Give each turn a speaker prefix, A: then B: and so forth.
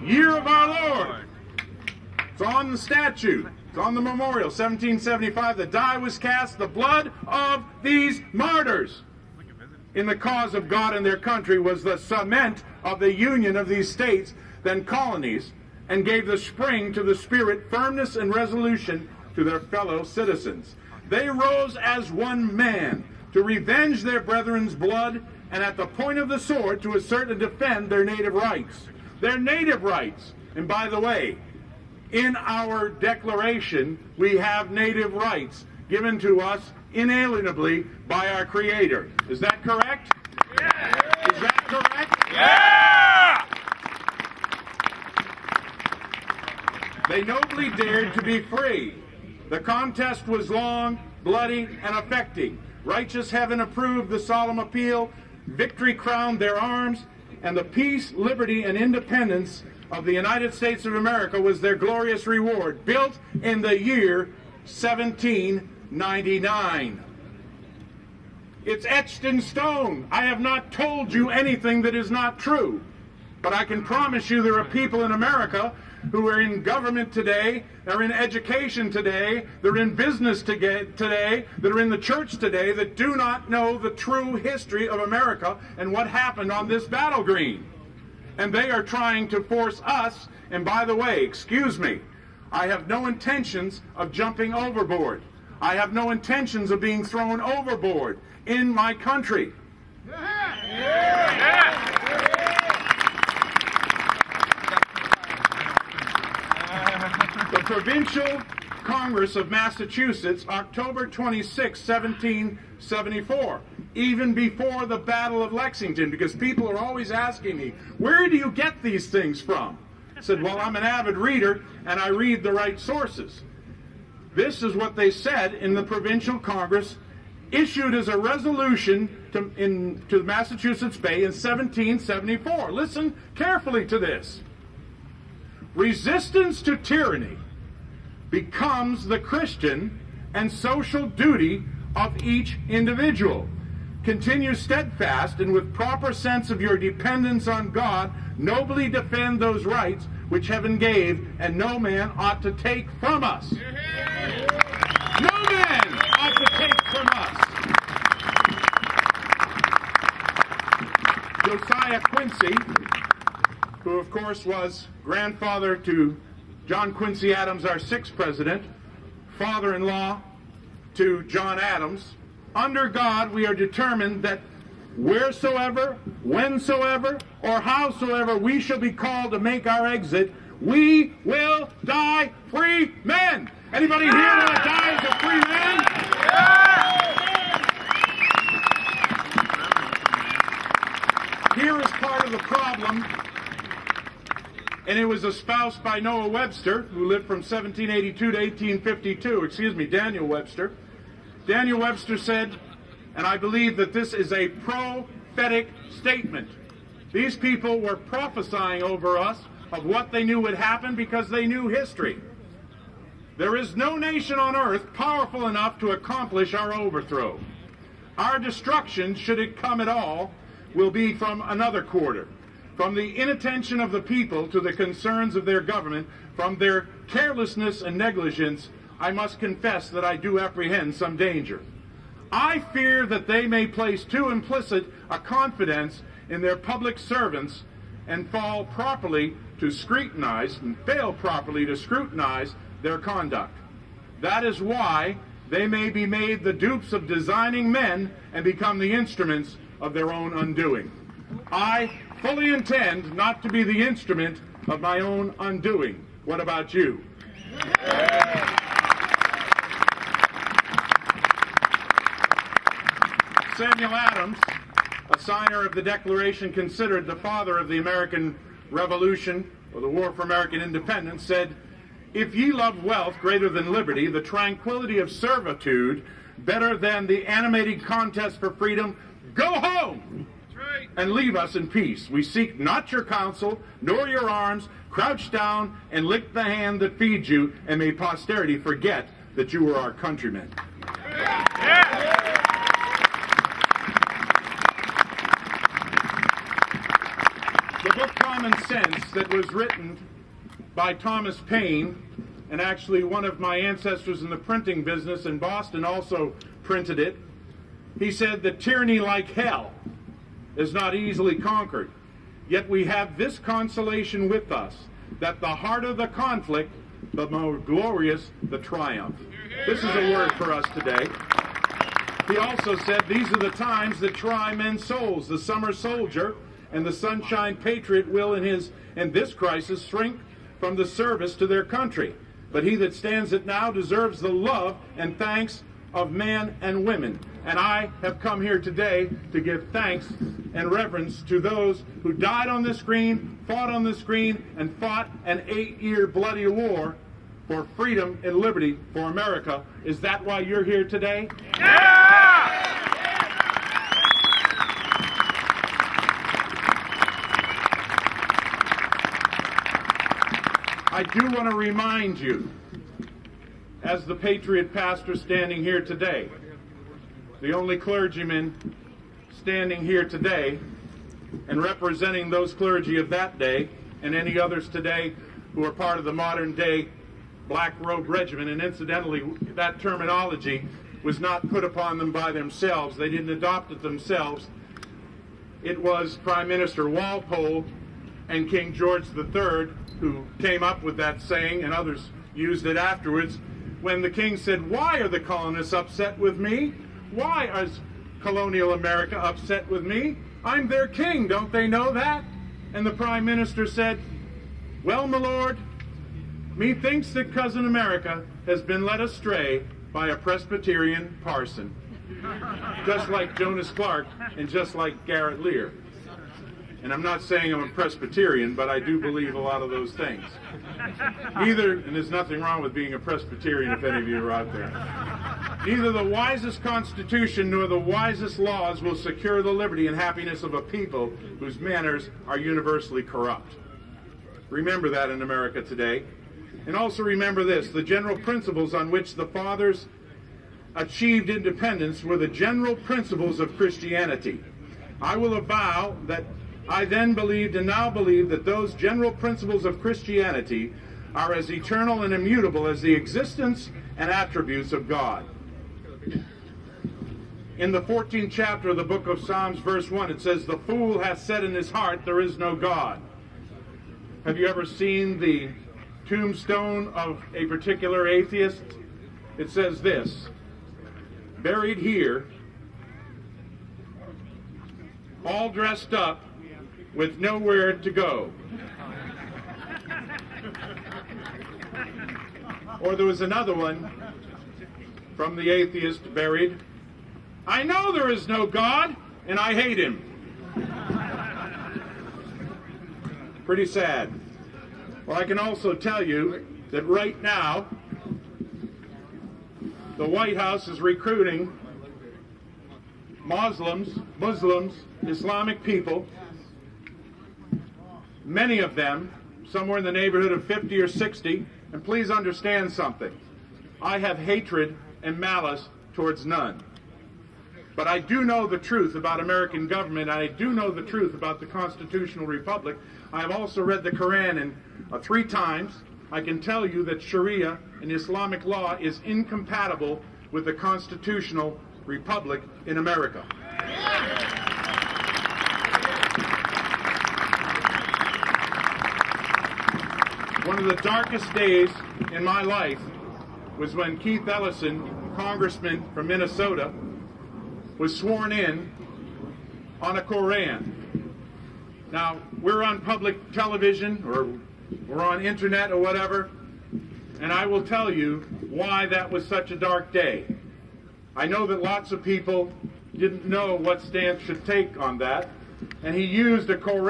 A: year of our Lord. It's on the statue. It's on the memorial, 1775. The die was cast, the blood of these martyrs in the cause of God and their country was the cement of the union of these states, then colonies, and gave the spring to the spirit, firmness, and resolution to their fellow citizens. They rose as one man to revenge their brethren's blood, and at the point of the sword to assert and defend their native rights. Their native rights. And by the way, in our Declaration, we have native rights given to us inalienably by our Creator. Is that correct? Yeah. Is that correct?
B: Yeah!
A: They nobly dared to be free. The contest was long, bloody, and affecting. Righteous heaven approved the solemn appeal. Victory crowned their arms, and the peace, liberty, and independence of the United States of America was their glorious reward, built in the year 1799. It's etched in stone. I have not told you anything that is not true. But I can promise you there are people in America who are in government today, are in education today, they're in business today, that are in the church today that do not know the true history of America and what happened on this battle green. And they are trying to force us, and by the way, excuse me, I have no intentions of jumping overboard. I have no intentions of being thrown overboard in my country. The Provincial Congress of Massachusetts, October 26, 1774, even before the Battle of Lexington, because people are always asking me, where do you get these things from? I said, well, I'm an avid reader, and I read the right sources. This is what they said in the Provincial Congress, issued as a resolution to Massachusetts Bay in 1774. Listen carefully to this. Resistance to tyranny becomes the Christian and social duty of each individual. Continue steadfast and with proper sense of your dependence on God, nobly defend those rights which heaven gave, and no man ought to take from us. No man ought to take from us. Josiah Quincy, who of course was grandfather to John Quincy Adams, our sixth president, father-in-law to John Adams. Under God, we are determined that wheresoever, whensoever, or howsoever we shall be called to make our exit, we will die free men. Anybody here want to die as a free man? Here is part of the problem, and it was espoused by Noah Webster, who lived from 1782 to 1852. Excuse me, Daniel Webster. Daniel Webster said, and I believe that this is a prophetic statement. These people were prophesying over us of what they knew would happen because they knew history. There is no nation on earth powerful enough to accomplish our overthrow. Our destruction, should it come at all, will be from another quarter. From the inattention of the people to the concerns of their government, from their carelessness and negligence, I must confess that I do apprehend some danger. I fear that they may place too implicit a confidence in their public servants and fail properly to scrutinize their conduct. That is why they may be made the dupes of designing men and become the instruments of their own undoing. I fully intend not to be the instrument of my own undoing. What about you? Samuel Adams, a signer of the Declaration considered the father of the American Revolution, or the War for American Independence, said, "If ye love wealth greater than liberty, the tranquility of servitude better than the animating contest for freedom, go home and leave us in peace. We seek not your counsel, nor your arms. Crouch down and lick the hand that feeds you, and may posterity forget that you were our countrymen." The book Common Sense that was written by Thomas Paine, and actually one of my ancestors in the printing business in Boston also printed it. He said that tyranny like hell is not easily conquered, yet we have this consolation with us, that the harder the conflict, the more glorious the triumph. This is a word for us today. He also said, these are the times that try men's souls. The summer soldier and the sunshine patriot will in this crisis shrink from the service to their country. But he that stands it now deserves the love and thanks of men and women. And I have come here today to give thanks and reverence to those who died on this screen, fought on this screen, and fought an 8-year bloody war for freedom and liberty for America. Is that why you're here today? Yeah! I do want to remind you, as the Patriot pastor standing here today, the only clergyman standing here today and representing those clergy of that day and any others today who are part of the modern day Black Robe Regiment. And incidentally, that terminology was not put upon them by themselves. They didn't adopt it themselves. It was Prime Minister Walpole and King George III who came up with that saying, and others used it afterwards, when the king said, "Why are the colonists upset with me? Why is colonial America upset with me? I'm their king, don't they know that?" And the Prime Minister said, "Well, my lord, methinks that Cousin America has been led astray by a Presbyterian parson." Just like Jonas Clark and just like Garrett Lear. And I'm not saying I'm a Presbyterian, but I do believe a lot of those things. And there's nothing wrong with being a Presbyterian if any of you are out there. Neither the wisest constitution nor the wisest laws will secure the liberty and happiness of a people whose manners are universally corrupt. Remember that in America today. And also remember this: the general principles on which the fathers achieved independence were the general principles of Christianity. I will avow that I then believed and now believe that those general principles of Christianity are as eternal and immutable as the existence and attributes of God. In the 14th chapter of the book of Psalms, verse 1, it says, "The fool hath said in his heart, there is no God." Have you ever seen the tombstone of a particular atheist? It says this: "Buried here, all dressed up, with nowhere to go." Or there was another one from the atheist buried, "I know there is no God, and I hate him." Pretty sad. Well, I can also tell you that right now, the White House is recruiting Muslims, Islamic people, many of them, somewhere in the neighborhood of 50 or 60, and please understand something. I have hatred and malice towards none. But I do know the truth about American government. I do know the truth about the constitutional republic. I have also read the Quran 3 times. I can tell you that Sharia and Islamic law is incompatible with the constitutional republic in America. One of the darkest days in my life was when Keith Ellison, congressman from Minnesota, was sworn in on a Koran. Now, we're on public television, or we're on internet or whatever, and I will tell you why that was such a dark day. I know that lots of people didn't know what stance should take on that, and he used a Koran